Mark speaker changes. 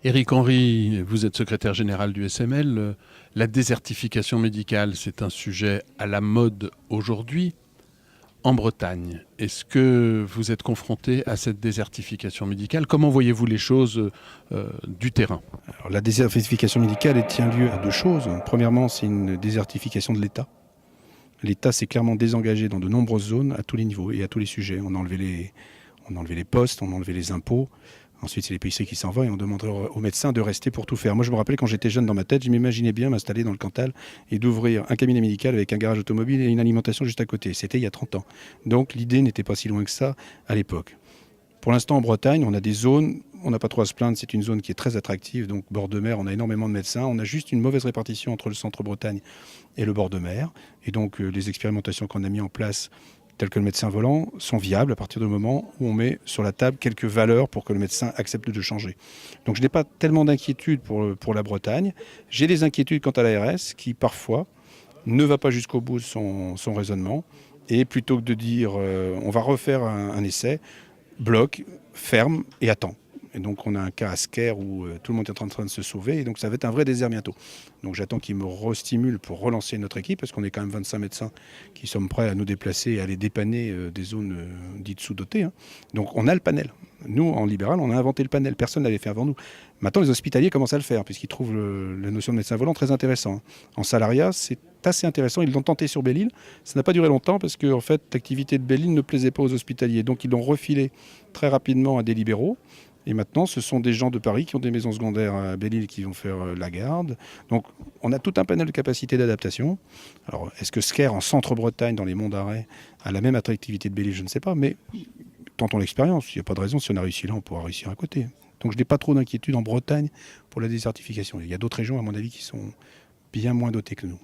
Speaker 1: Éric Henry, vous êtes secrétaire général du SML. La désertification médicale, c'est un sujet à la mode aujourd'hui. En Bretagne, est-ce que vous êtes confronté à cette désertification médicale? Comment voyez-vous les choses du terrain?
Speaker 2: Alors, la désertification médicale elle tient lieu à deux choses. Premièrement, c'est une désertification de l'État. L'État s'est clairement désengagé dans de nombreuses zones à tous les niveaux et à tous les sujets. On a enlevé les postes, on a enlevé les impôts. Ensuite, c'est les policiers qui s'en vont et on demande aux médecins de rester pour tout faire. Moi, je me rappelle quand j'étais jeune dans ma tête, je m'imaginais bien m'installer dans le Cantal et d'ouvrir un cabinet médical avec un garage automobile et une alimentation juste à côté. C'était il y a 30 ans. Donc, l'idée n'était pas si loin que ça à l'époque. Pour l'instant, en Bretagne, on a des zones, on n'a pas trop à se plaindre, c'est une zone qui est très attractive, donc bord de mer, on a énormément de médecins. On a juste une mauvaise répartition entre le centre Bretagne et le bord de mer. Et donc, les expérimentations qu'on a mises en place, telles que le médecin volant, sont viables à partir du moment où on met sur la table quelques valeurs pour que le médecin accepte de changer. Donc, je n'ai pas tellement d'inquiétude pour la Bretagne. J'ai des inquiétudes quant à l'ARS qui, parfois, ne va pas jusqu'au bout de son raisonnement. Et plutôt que de dire on va refaire un essai, bloque, ferme et attend. Et donc on a un cas à Sker où tout le monde est en train de se sauver et donc ça va être un vrai désert bientôt. Donc j'attends qu'il me restimule pour relancer notre équipe parce qu'on est quand même 25 médecins qui sommes prêts à nous déplacer et à aller dépanner des zones dites sous-dotées. Hein. Donc on a le panel. Nous, en libéral, on a inventé le panel. Personne ne l'avait fait avant nous. Maintenant, les hospitaliers commencent à le faire puisqu'ils trouvent la notion de médecin volant très intéressant. En salariat, c'est assez intéressant. Ils l'ont tenté sur Belle-Île. Ça n'a pas duré longtemps parce que en fait, l'activité de Belle-Île ne plaisait pas aux hospitaliers. Donc ils l'ont refilé très rapidement à des libéraux. Et maintenant, ce sont des gens de Paris qui ont des maisons secondaires à Belle-Île qui vont faire la garde. Donc, on a tout un panel de capacités d'adaptation. Alors, est-ce que Sker, en centre-Bretagne, dans les monts d'Arrée, a la même attractivité de Belle-Île? Je ne sais pas. Mais tentons l'expérience. Il n'y a pas de raison. Si on a réussi là, on pourra réussir à côté. Donc, je n'ai pas trop d'inquiétude en Bretagne pour la désertification. Il y a d'autres régions, à mon avis, qui sont bien moins dotées que nous.